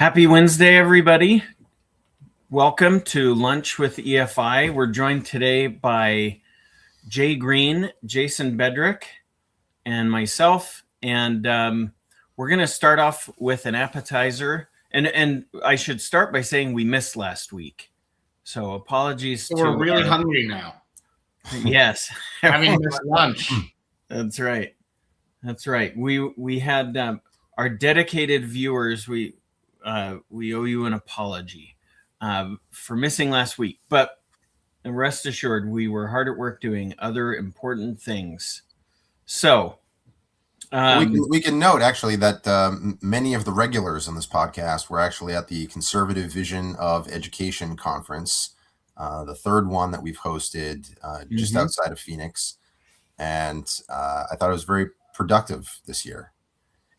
Happy Wednesday, everybody. Welcome to Lunch with EFI. We're joined today by Jay Green, Jason Bedrick, and myself. And we're going to start off with an appetizer. And I should start by saying we missed last week. So apologies. So we're really hungry now. Yes. Having missed lunch. That's right. We had our dedicated viewers. We owe you an apology for missing last week, but rest assured, we were hard at work doing other important things. So we can note actually that many of the regulars on this podcast were actually at the Conservative Vision of Education conference, the third one that we've hosted just outside of Phoenix. And I thought it was very productive this year.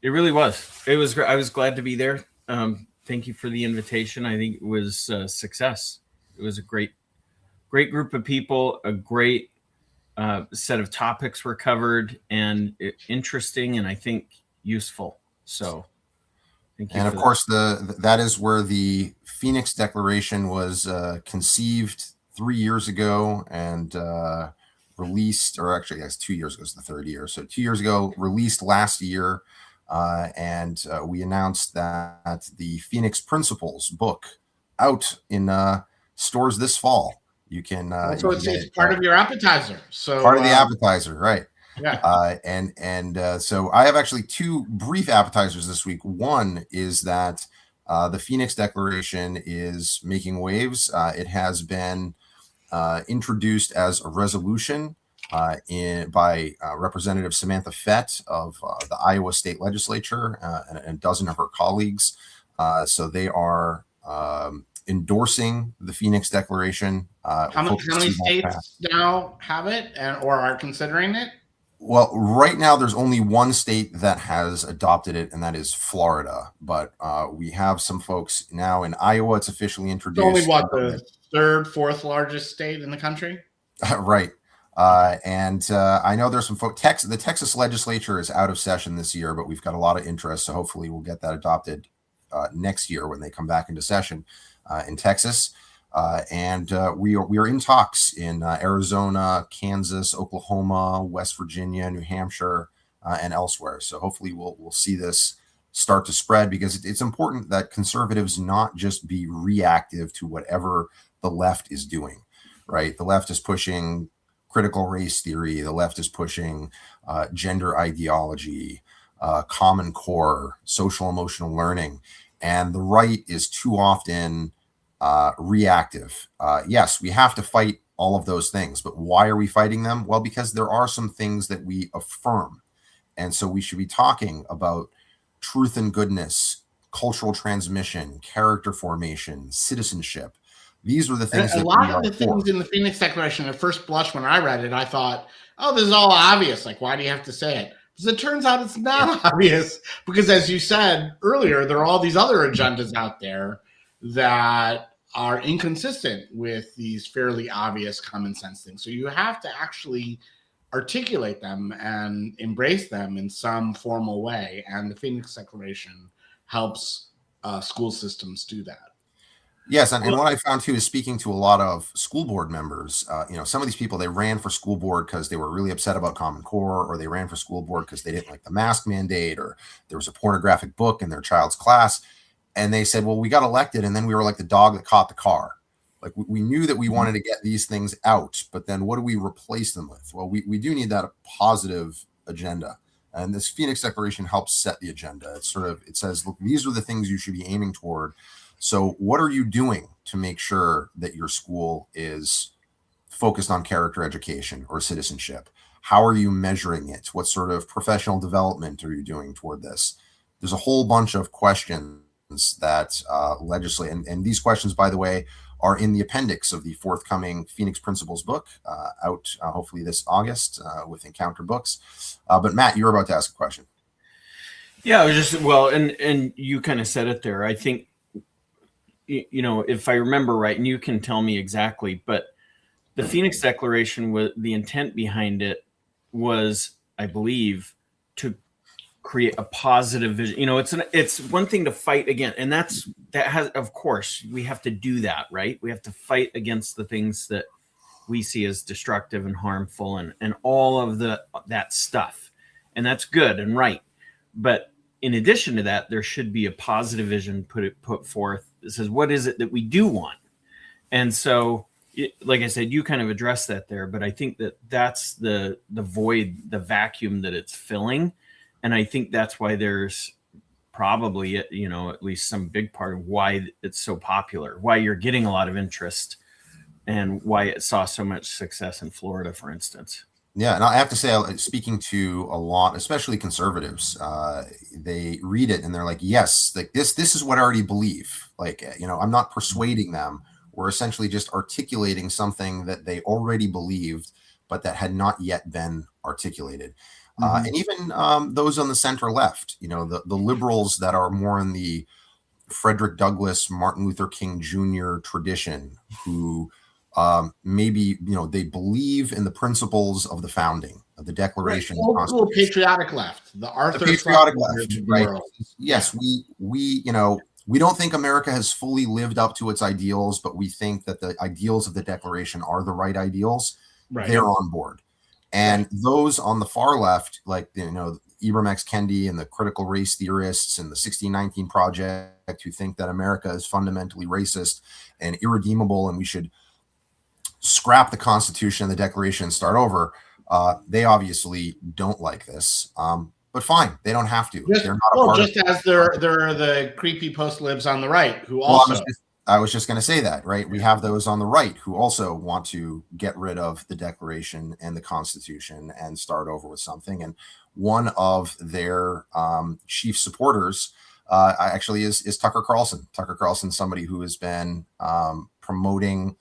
It really was. I was glad to be there. Thank you for the invitation. I think it was a success. It was a great group of people, a great set of topics were covered, and interesting, and I think useful. So thank you. And of course, that is where the Phoenix Declaration was conceived 3 years ago and released, or actually, I guess 2 years ago is the third year. So 2 years ago, released last year. And we announced that the Phoenix Principles book out in stores this fall. You can. So it's part of your appetizer. So part of the appetizer, right? Yeah. So I have actually two brief appetizers this week. One is that the Phoenix Declaration is making waves. It has been introduced as a resolution by Representative Samantha Fett of the Iowa State Legislature and a dozen of her colleagues. So they are endorsing the Phoenix Declaration. How many states now have it or are considering it? Well, right now there's only one state that has adopted it, and that is Florida. But we have some folks now in Iowa. It's officially introduced. It's only the third, fourth largest state in the country? Right. I know there's some folks. The Texas legislature is out of session this year, but we've got a lot of interest. So hopefully we'll get that adopted next year when they come back into session in Texas. We are in talks in Arizona, Kansas, Oklahoma, West Virginia, New Hampshire, and elsewhere. So hopefully we'll see this start to spread, because it's important that conservatives not just be reactive to whatever the left is doing, right? The left is pushing critical race theory. The left is pushing gender ideology, Common Core, social emotional learning. And the right is too often reactive. Yes, we have to fight all of those things, but why are we fighting them? Well, because there are some things that we affirm. And so we should be talking about truth and goodness, cultural transmission, character formation, citizenship. These were the things. A lot of the things in the Phoenix Declaration, at first blush when I read it, I thought, oh, this is all obvious. Like, why do you have to say it? Because it turns out it's not obvious. Because as you said earlier, there are all these other agendas out there that are inconsistent with these fairly obvious common sense things. So you have to actually articulate them and embrace them in some formal way. And the Phoenix Declaration helps school systems do that. Yes, and what I found too is speaking to a lot of school board members. Some of these people, they ran for school board because they were really upset about Common Core, or they ran for school board because they didn't like the mask mandate, or there was a pornographic book in their child's class. And they said, well, we got elected, and then we were like the dog that caught the car. Like we knew that we wanted to get these things out, but then what do we replace them with? Well, we do need that positive agenda. And this Phoenix Declaration helps set the agenda. It says, look, these are the things you should be aiming toward. So what are you doing to make sure that your school is focused on character education or citizenship? How are you measuring it? What sort of professional development are you doing toward this? There's a whole bunch of questions that legislate. And these questions, by the way, are in the appendix of the forthcoming Phoenix Principles book, out hopefully this August with Encounter Books. But Matt, you were about to ask a question. Yeah, I was just, and you kind of said it there. I think, if I remember right, and you can tell me exactly, but the Phoenix Declaration, the intent behind it was, I believe, to create a positive vision. It's one thing to fight again, and that has, of course, we have to do that, right? We have to fight against the things that we see as destructive and harmful, and all of that stuff, and that's good and right. But in addition to that, there should be a positive vision put forth that says, what is it that we do want? And so, like I said, you kind of addressed that there, but I think that's the void, the vacuum that it's filling. And I think that's why there's probably, at least some big part of why it's so popular, why you're getting a lot of interest, and why it saw so much success in Florida, for instance. Yeah, and I have to say, speaking to a lot, especially conservatives, they read it and they're like, yes, like this is what I already believe. Like, I'm not persuading them. We're essentially just articulating something that they already believed, but that had not yet been articulated. And even those on the center left, the liberals that are more in the Frederick Douglass, Martin Luther King Jr. tradition, who maybe, they believe in the principles of the founding of the Declaration. Right. Old school patriotic left, the patriotic left, right? World. Yes, we don't think America has fully lived up to its ideals, but we think that the ideals of the Declaration are the right ideals. Right. They're on board. And those on the far left, like, Ibram X. Kendi and the critical race theorists and the 1619 Project, who think that America is fundamentally racist and irredeemable and we should scrap the Constitution and the Declaration and start over, they obviously don't like this. But fine, they don't have to. They're not just as there are the creepy post libs on the right who also. I was just going to say that, right? We have those on the right who also want to get rid of the Declaration and the Constitution and start over with something. And one of their chief supporters actually is Tucker Carlson. Tucker Carlson, somebody who has been promoting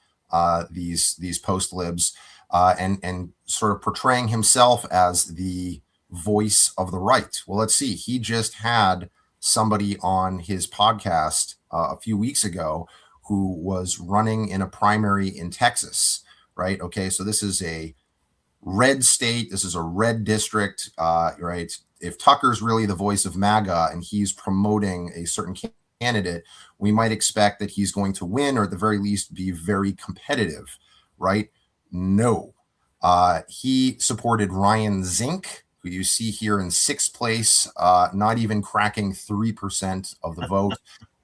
these post libs and sort of portraying himself as the voice of the right. Well, let's see. He just had somebody on his podcast a few weeks ago who was running in a primary in Texas, right? Okay, so this is a red state. This is a red district, right? If Tucker's really the voice of MAGA and he's promoting a certain candidate, we might expect that he's going to win, or at the very least be very competitive, right? No. He supported Ryan Zink, who you see here in sixth place, not even cracking 3% of the vote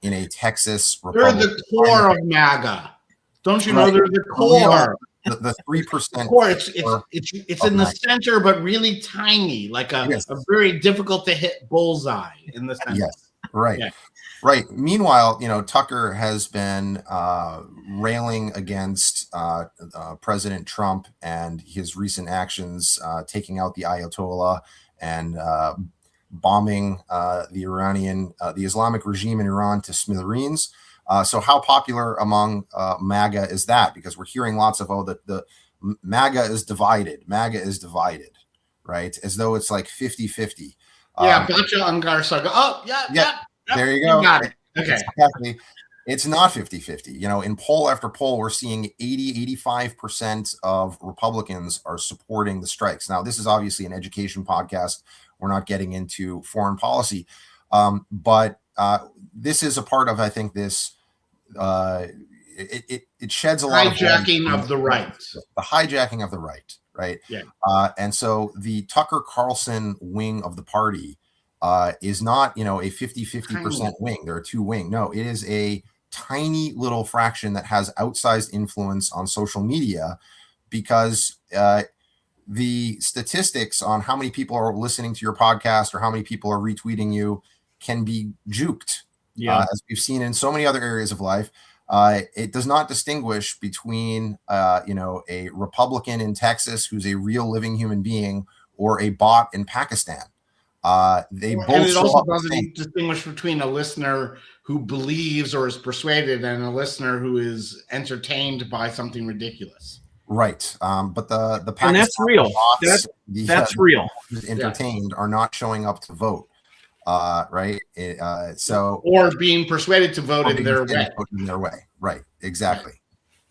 in a Texas Republican. They're the core of MAGA. Don't you know they're the core? The 3%. Core. It's in the center, but really tiny, like a very difficult to hit bullseye in the center. Yes, right. Yeah. Right. Meanwhile, Tucker has been railing against President Trump and his recent actions, taking out the Ayatollah and bombing the Islamic regime in Iran to smithereens. So how popular among MAGA is that? Because we're hearing lots of, the MAGA is divided. MAGA is divided, right? As though it's like 50-50. Yeah, Bacha Ungar Saga. Oh, yeah. There you go. Got it. Okay. Exactly. It's not 50-50. In poll after poll, we're seeing 85% of Republicans are supporting the strikes. Now, this is obviously an education podcast. We're not getting into foreign policy. But this is a part of, I think, this, it sheds a lot of hijacking of the right. The hijacking of the right. Yeah. And so the Tucker Carlson wing of the party is not, a 50% wing. There are two wing. No, it is a tiny little fraction that has outsized influence on social media, because the statistics on how many people are listening to your podcast or how many people are retweeting you can be juked. Yeah. As we've seen in so many other areas of life. It does not distinguish between, a Republican in Texas who's a real living human being or a bot in Pakistan. They both. And it also doesn't distinguish between a listener who believes or is persuaded and a listener who is entertained by something ridiculous. Right. But the Pakistan and that's real. Bots, that's real. Entertained are not showing up to vote. Right. Or being persuaded to vote in their way. Right. Exactly.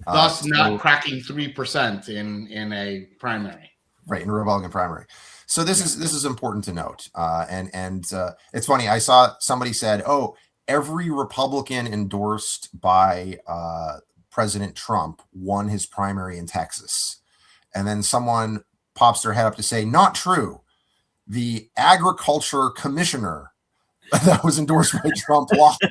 Thus not cracking 3% in a primary. Right. In a Republican primary. So this is important to note, and it's funny. I saw somebody said, "Oh, every Republican endorsed by President Trump won his primary in Texas," and then someone pops their head up to say, "Not true. The agriculture commissioner that was endorsed by Trump lost."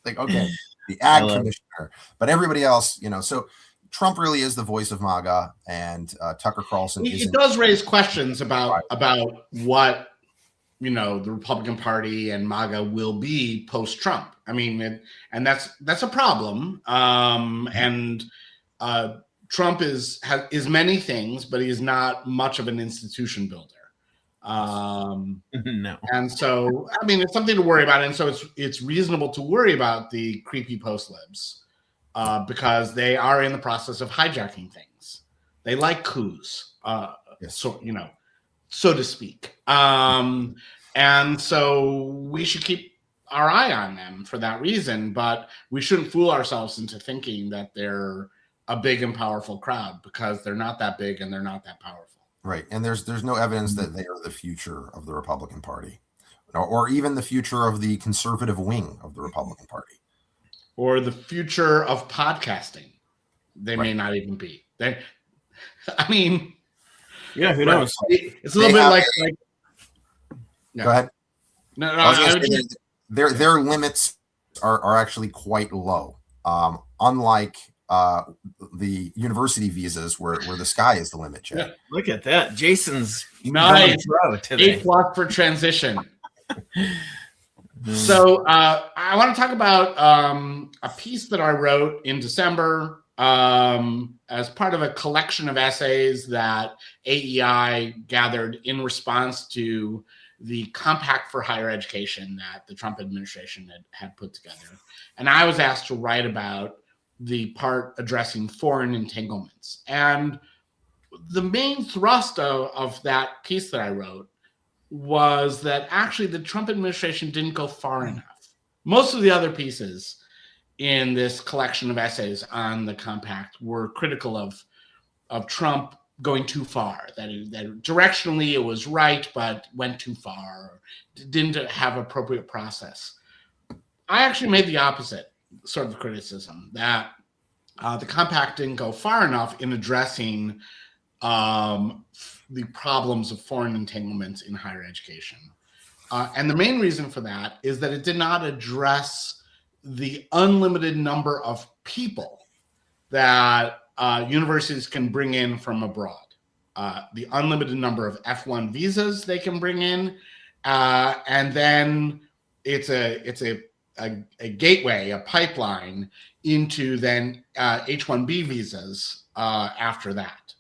Like, okay, the ag commissioner, but everybody else, so Trump really is the voice of MAGA, and Tucker Carlson. It does raise questions about what the Republican Party and MAGA will be post-Trump. I mean, and that's a problem. And Trump is many things, but he is not much of an institution builder. No. And so, I mean, it's something to worry about. And so it's reasonable to worry about the creepy post-libs because they are in the process of hijacking things. They like coups, Yes. so to speak. And so we should keep our eye on them for that reason, but we shouldn't fool ourselves into thinking that they're a big and powerful crowd, because they're not that big and they're not that powerful. Right. And there's no evidence that they are the future of the Republican Party, or even the future of the conservative wing of the Republican Party. Or the future of podcasting. They may not even be. Yeah, who knows? It's a little bit like yeah. Go ahead. No, their limits are actually quite low. Unlike the university visas where the sky is the limit, Jay. Yeah, look at that. Jason's nice. A+ for transition. So I want to talk about a piece that I wrote in December as part of a collection of essays that AEI gathered in response to the Compact for Higher Education that the Trump administration had put together. And I was asked to write about the part addressing foreign entanglements. And the main thrust of that piece that I wrote was that actually the Trump administration didn't go far enough. Most of the other pieces in this collection of essays on the compact were critical of Trump going too far, that directionally it was right, but went too far, or didn't have appropriate process. I actually made the opposite sort of criticism, that the compact didn't go far enough in addressing the problems of foreign entanglements in higher education. And the main reason for that is that it did not address the unlimited number of people that universities can bring in from abroad, the unlimited number of F-1 visas they can bring in, and then it's a gateway, a pipeline into then H-1B visas after that.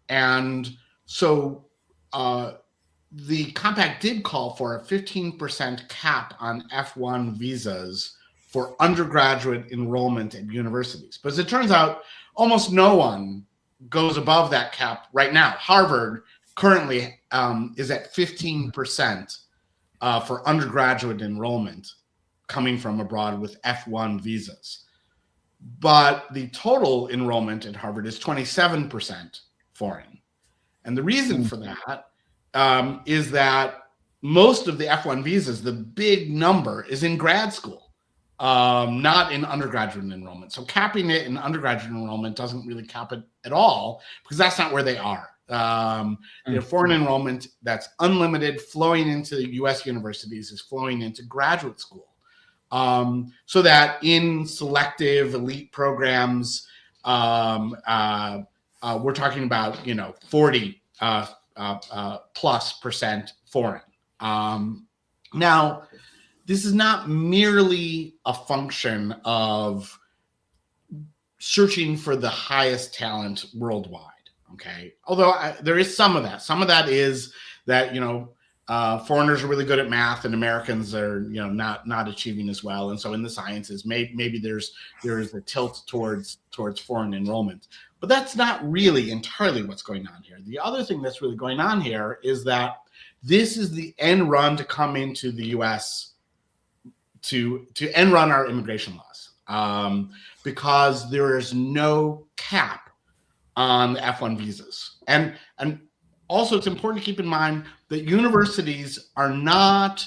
And so the compact did call for a 15% cap on F-1 visas for undergraduate enrollment at universities. But as it turns out, almost no one goes above that cap right now. Harvard currently is at 15% for undergraduate enrollment coming from abroad with F-1 visas. But the total enrollment at Harvard is 27% foreign. And the reason for that is that most of the F-1 visas, the big number, is in grad school, not in undergraduate enrollment. So capping it in undergraduate enrollment doesn't really cap it at all, because that's not where they are. The foreign enrollment that's unlimited flowing into the U.S. universities is flowing into graduate school. So that in selective elite programs, we're talking about 40 plus percent foreign. Now, this is not merely a function of searching for the highest talent worldwide. Okay, although there is some of that. Some of that is that foreigners are really good at math and Americans are not achieving as well, and so in the sciences maybe there is a tilt towards foreign enrollment, but that's not really entirely what's going on here. The other thing that's really going on here is that this is the end run to come into the U.S. to end run our immigration laws, because there is no cap on the F-1 visas, and also, it's important to keep in mind that universities are not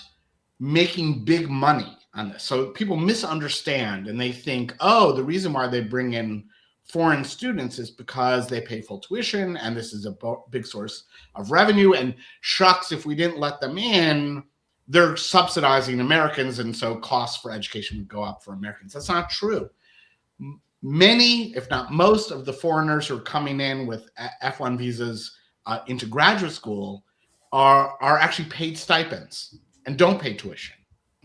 making big money on this. So people misunderstand and they think, oh, the reason why they bring in foreign students is because they pay full tuition and this is a big source of revenue. And shucks, if we didn't let them in, they're subsidizing Americans, and so costs for education would go up for Americans. That's not true. Many, if not most, of the foreigners who are coming in with F1 visas into graduate school are actually paid stipends and don't pay tuition.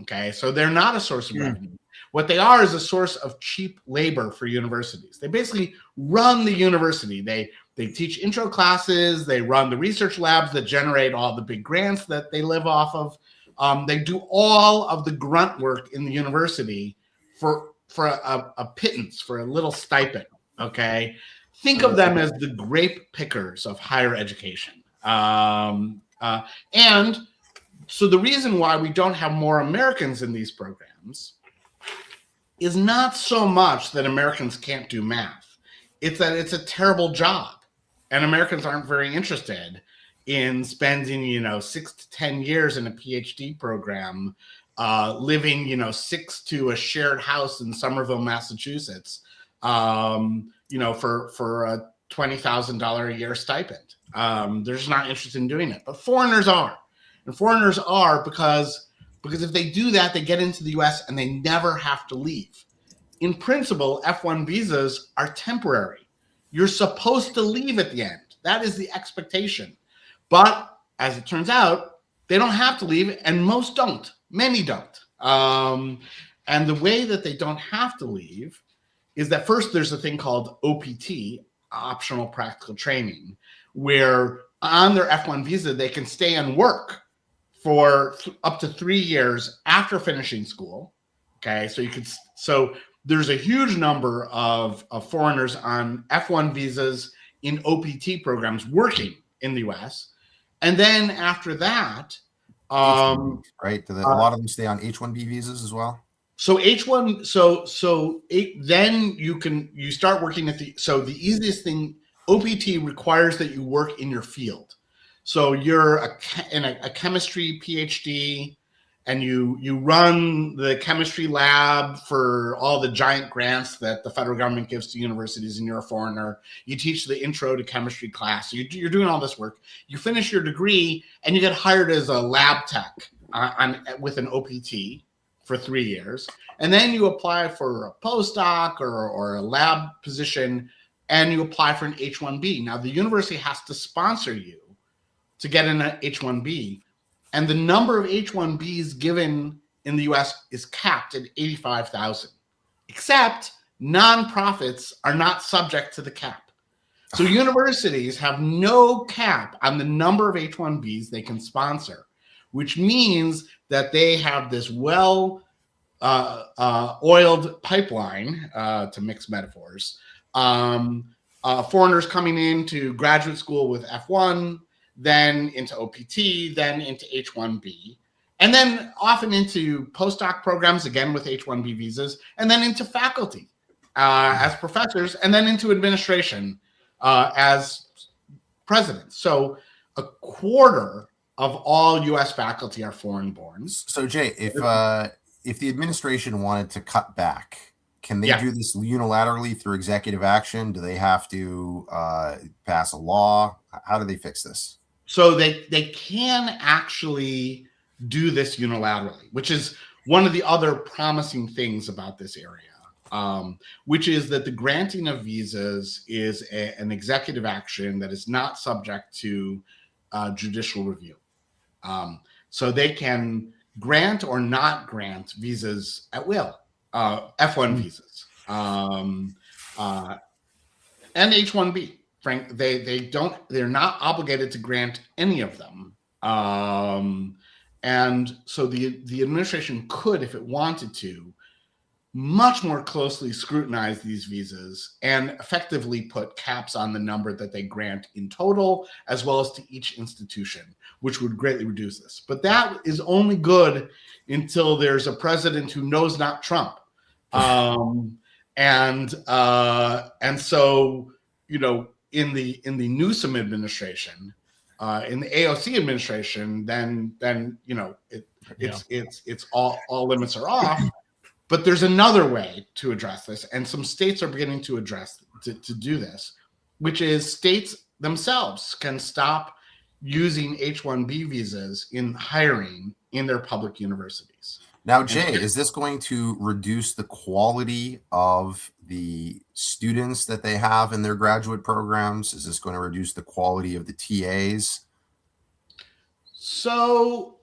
Okay, so they're not a source of revenue. What they are is a source of cheap labor for universities. They basically run the university. They teach intro classes. They run the research labs that generate all the big grants that they live off of. They do all of the grunt work in the university for a pittance, for a little stipend. Okay, think of them as the grape pickers of higher education. And so the reason why we don't have more Americans in these programs is not so much that Americans can't do math. It's that it's a terrible job, and Americans aren't very interested in spending, 6 to 10 years in a PhD program, living, 6 to a shared house in Somerville, Massachusetts, for a $20,000 a year stipend. They're just not interested in doing it. But foreigners are. And foreigners are because if they do that, they get into the US and they never have to leave. In principle, F1 visas are temporary. You're supposed to leave at the end. That is the expectation. But as it turns out, they don't have to leave, and most don't. Many don't. And the way that they don't have to leave is that first there's a thing called OPT, optional practical training, where on their F1 visa, they can stay and work for up to 3 years after finishing school. Okay, so there's a huge number of foreigners on F1 visas in OPT programs working in the US. And then after that, right? A lot of them stay on H-1B visas as well. So H1, then you start working the easiest thing, OPT requires that you work in your field. So you're in a chemistry PhD, and you run the chemistry lab for all the giant grants that the federal government gives to universities, and you're a foreigner. You teach the intro to chemistry class. So you're doing all this work. You finish your degree, and you get hired as a lab tech with an OPT for 3 years. And then you apply for a postdoc or a lab position, and you apply for an H-1B. Now, the university has to sponsor you to get an H-1B. And the number of H-1Bs given in the US is capped at 85,000, except nonprofits are not subject to the cap. So universities have no cap on the number of H-1Bs they can sponsor, which means that they have this oiled pipeline, to mix metaphors, foreigners coming into graduate school with F1, then into OPT, then into H-1B, and then often into postdoc programs, again with H-1B visas, and then into faculty as professors, and then into administration as presidents. So a quarter of all U.S. faculty are foreign-born. So Jay, if the administration wanted to cut back, can they do this unilaterally through executive action? Do they have to pass a law? How do they fix this? So they can actually do this unilaterally, which is one of the other promising things about this area, which is that the granting of visas is an executive action that is not subject to judicial review. So they can grant or not grant visas at will, F1 visas, and H-1B. Frank, they're not obligated to grant any of them. And so the administration could, if it wanted to, much more closely scrutinize these visas and effectively put caps on the number that they grant in total, as well as to each institution, which would greatly reduce this. But that is only good until there's a president who knows not Trump. And so, in the Newsom administration, in the AOC administration, then it's all limits are off. But there's another way to address this, and some states are beginning to do this, which is states themselves can stop using H-1B visas in hiring in their public universities. Now, Jay, is this going to reduce the quality of the students that they have in their graduate programs? Is this going to reduce the quality of the TAs? So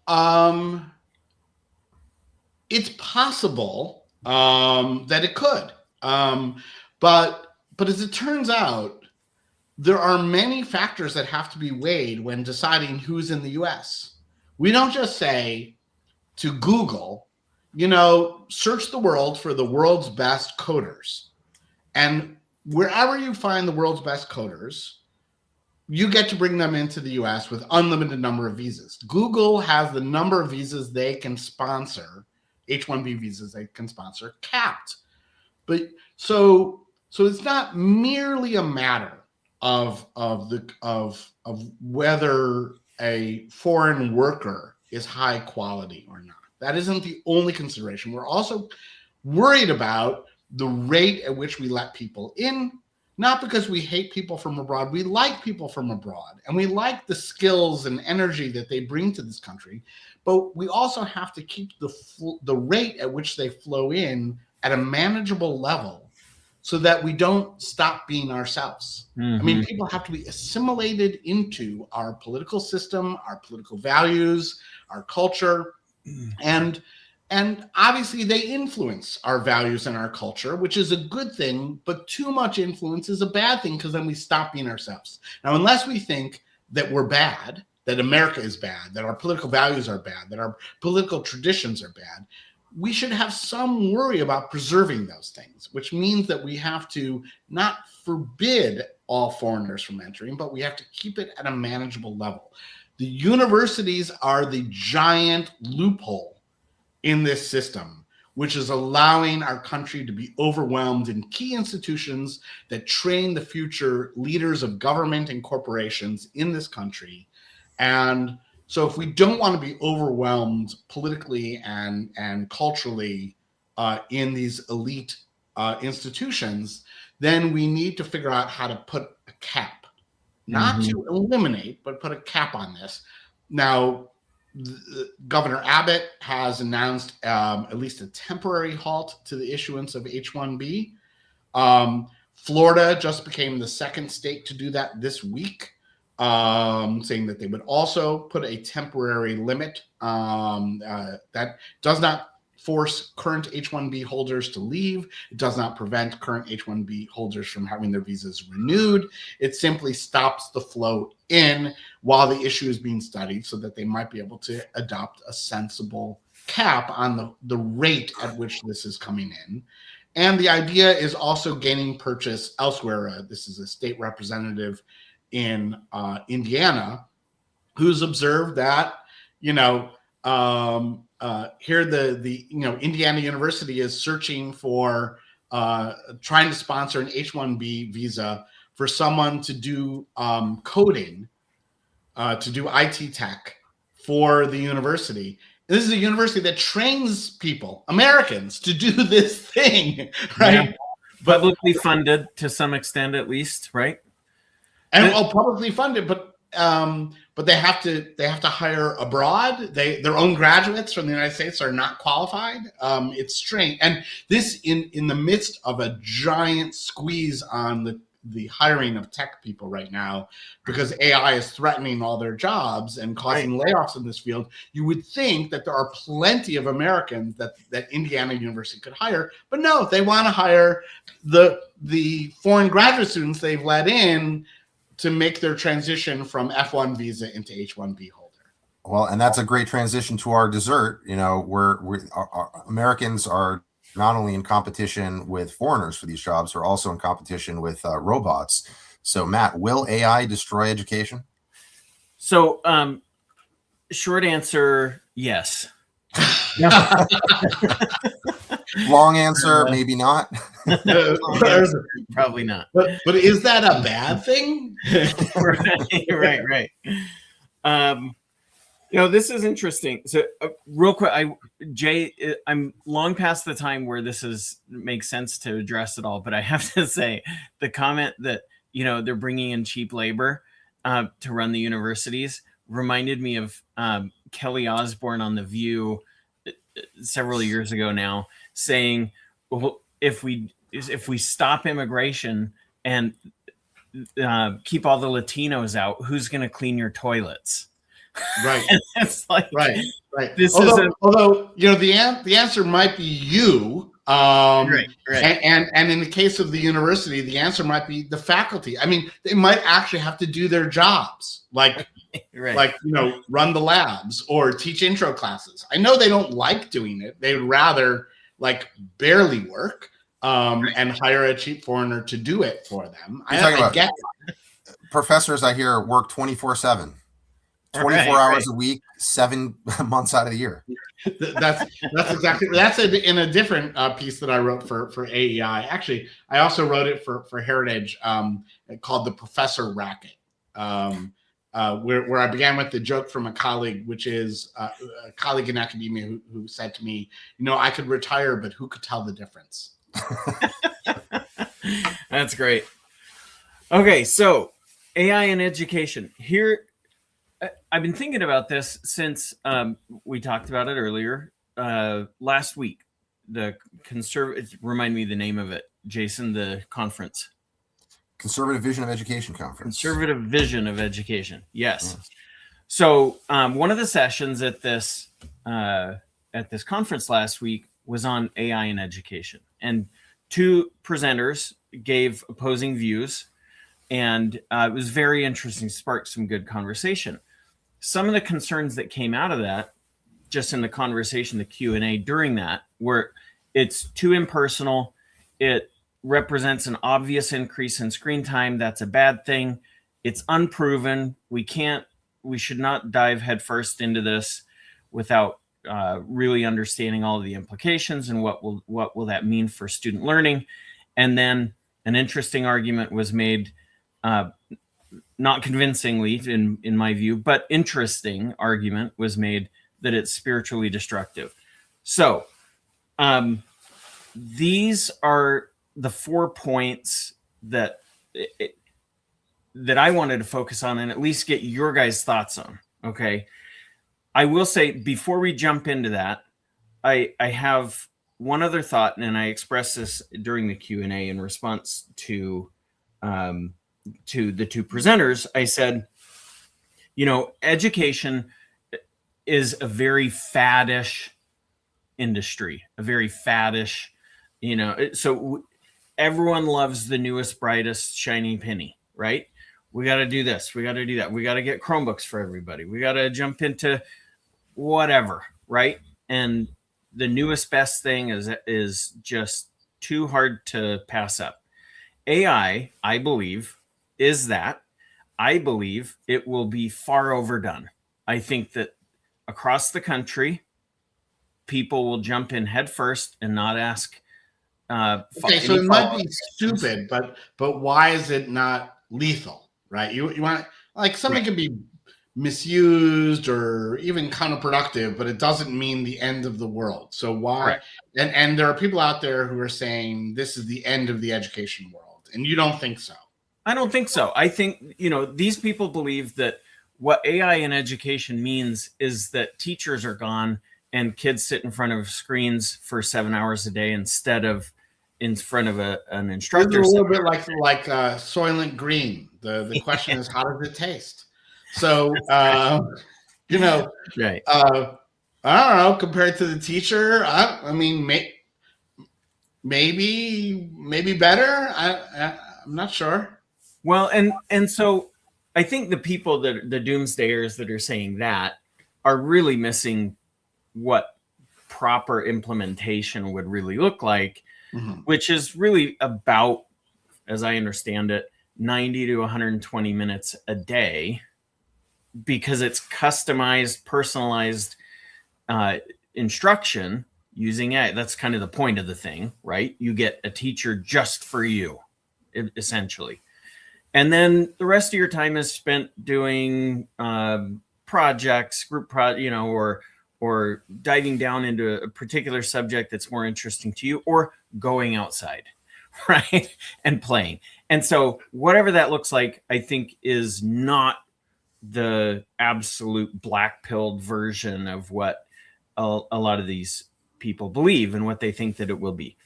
it's possible that it could. But as it turns out, there are many factors that have to be weighed when deciding who's in the US. We don't just say to Google, search the world for the world's best coders. And wherever you find the world's best coders, you get to bring them into the US with unlimited number of visas. Google has the number of visas they can sponsor, H-1B visas they can sponsor, capped. But so it's not merely a matter of whether a foreign worker is high quality or not. That isn't the only consideration. We're also worried about the rate at which we let people in, not because we hate people from abroad. We like people from abroad, and we like the skills and energy that they bring to this country. But we also have to keep the rate at which they flow in at a manageable level so that we don't stop being ourselves. I mean, people have to be assimilated into our political system, our political values, our culture. And obviously they influence our values and our culture, which is a good thing, but too much influence is a bad thing because then we stop being ourselves. Now, unless we think that we're bad, that America is bad, that our political values are bad, that our political traditions are bad, we should have some worry about preserving those things, which means that we have to not forbid all foreigners from entering, but we have to keep it at a manageable level. The universities are the giant loophole in this system, which is allowing our country to be overwhelmed in key institutions that train the future leaders of government and corporations in this country. And so if we don't want to be overwhelmed politically and culturally in these elite institutions, then we need to figure out how to put a cap. Not to eliminate, but put a cap on this. Now, Governor Abbott has announced at least a temporary halt to the issuance of H-1B. Florida just became the second state to do that this week, saying that they would also put a temporary limit that does not force current H-1B holders to leave. It does not prevent current H-1B holders from having their visas renewed. It simply stops the flow in while the issue is being studied so that they might be able to adopt a sensible cap on the rate at which this is coming in. And the idea is also gaining purchase elsewhere. This is a state representative in Indiana who's observed that, here the Indiana University is searching for trying to sponsor an H-1B visa for someone to do coding, to do IT tech for the university. This is a university that trains people, Americans, to do this thing, right? Yeah. Publicly funded to some extent, at least, right? And publicly funded, but they have to hire abroad. Their own graduates from the United States are not qualified. It's strange, and this in the midst of a giant squeeze on the hiring of tech people right now, because AI is threatening all their jobs and causing layoffs in this field. You would think that there are plenty of Americans that Indiana University could hire, but no, they want to hire the foreign graduate students they've let in to make their transition from F1 visa into H-1B holder. Well, and that's a great transition to our dessert. Our Americans are not only in competition with foreigners for these jobs, they're also in competition with robots. So, Matt, will AI destroy education? So, short answer, yes. Long answer, maybe not. Probably not. But is that a bad thing? Right. This is interesting. So, real quick, Jay, I'm long past the time where makes sense to address it all, but I have to say, the comment that they're bringing in cheap labor to run the universities reminded me of Kelly Osbourne on The View several years ago now, saying, "Well, if we stop immigration and keep all the Latinos out, who's going to clean your toilets?" Right. It's like, right. This although the answer might be you. Right. And in the case of the university, the answer might be the faculty. I mean, they might actually have to do their jobs, like run the labs or teach intro classes. I know they don't like doing it. They would rather barely work and hire a cheap foreigner to do it for them. I get that. Professors, I hear, work 24/7. 24 hours a week, 7 months out of the year. That's in a different piece that I wrote for AEI. Actually, I also wrote it for Heritage, called "The Professor Racket," where I began with the joke from a colleague, which is a colleague in academia who said to me, "I could retire, but who could tell the difference?" That's great. Okay, so AI in education here. I've been thinking about this since we talked about it earlier last week. Remind me the name of it, Jason, the conference. Conservative Vision of Education Conference. Conservative Vision of Education. Yes. So one of the sessions at this conference last week was on AI in education, and 2 presenters gave opposing views, and it was very interesting. Sparked some good conversation. Some of the concerns that came out of that, just in the conversation, the Q&A during that, were it's too impersonal. It represents an obvious increase in screen time. That's a bad thing. It's unproven. We should not dive headfirst into this without really understanding all of the implications and what will that mean for student learning. And then an interesting argument was made, not convincingly in my view, but interesting argument was made that it's spiritually destructive. So these are the 4 points that I wanted to focus on and at least get your guys' thoughts on. Okay. I will say, before we jump into that, I have one other thought, and I expressed this during the Q&A in response to the 2 presenters. I said, education is a very faddish industry, so everyone loves the newest, brightest, shiny penny, right? We got to do this. We got to do that. We got to get Chromebooks for everybody. We got to jump into whatever, right? And the newest, best thing is just too hard to pass up. AI, I believe, is that. I believe it will be far overdone. I think that across the country, people will jump in head first and not ask. Okay, so it might be stupid, but why is it not lethal, right? You want, something can be misused or even counterproductive, but it doesn't mean the end of the world. So why? Right. And there are people out there who are saying this is the end of the education world, and you don't think so. I don't think so. I think, these people believe that what AI in education means is that teachers are gone and kids sit in front of screens for 7 hours a day instead of in front of an instructor. It's a little bit like Soylent Green. The question is, how does it taste? So, right. I don't know, compared to the teacher, I mean, maybe better. I'm not sure. Well, and so I think the people the doomsdayers that are saying that are really missing what proper implementation would really look like, which is really about, as I understand it, 90 to 120 minutes a day, because it's customized, personalized instruction using AI. That's kind of the point of the thing, right? You get a teacher just for you, essentially. And then the rest of your time is spent doing projects, or diving down into a particular subject that's more interesting to you, or going outside, right, and playing. And so whatever that looks like, I think is not the absolute black-pilled version of what a lot of these people believe and what they think that it will be.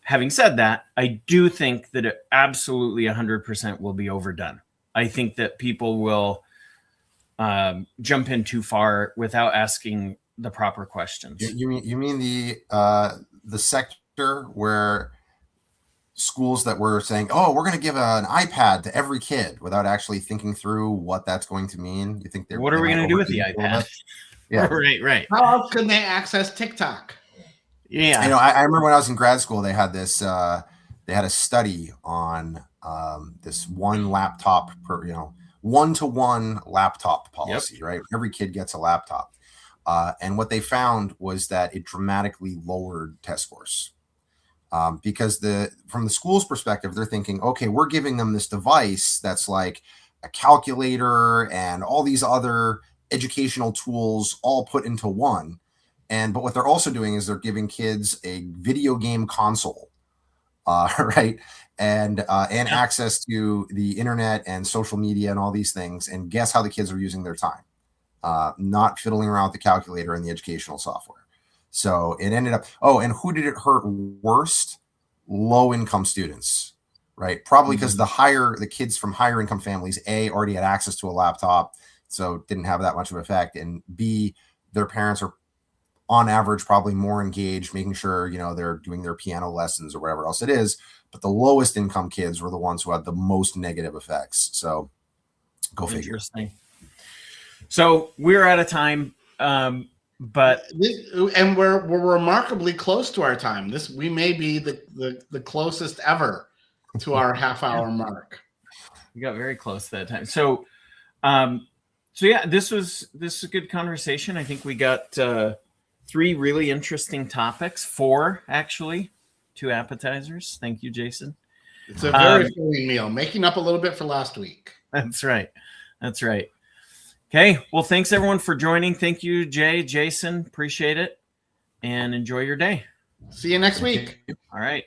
Having said that, I do think that it absolutely 100% will be overdone. I think that people will jump in too far without asking the proper questions. You mean the sector where schools that were saying, "Oh, we're going to give an iPad to every kid," without actually thinking through what that's going to mean? You think what are we going to do with the iPad? Yeah, right. How else can they access TikTok? Yeah, I remember when I was in grad school, they had this. They had a study on this one laptop per, 1-to-1 laptop policy, right? Every kid gets a laptop. And what they found was that it dramatically lowered test scores. Because from the school's perspective, they're thinking, okay, we're giving them this device that's like a calculator and all these other educational tools all put into one. But what they're also doing is they're giving kids a video game console, right? And access to the internet and social media and all these things. And guess how the kids are using their time? Not fiddling around with the calculator and the educational software. So it ended up, and who did it hurt worst? Low income students, right? Probably because the kids from higher income families, A, already had access to a laptop, so didn't have that much of an effect. And B, their parents are on average probably more engaged, making sure, they're doing their piano lessons or whatever else it is. But the lowest income kids were the ones who had the most negative effects. So go figure. Interesting. So we're out of time. But we're remarkably close to our time. We may be the closest ever to our half-hour mark. We got very close that time. So yeah, this is a good conversation. I think we got 3 really interesting topics. 4 actually, 2 appetizers. Thank you, Jason. It's a very filling meal, making up a little bit for last week. That's right. Okay, well, thanks everyone for joining. Thank you, Jay, Jason. Appreciate it. And enjoy your day. See you next week. All right.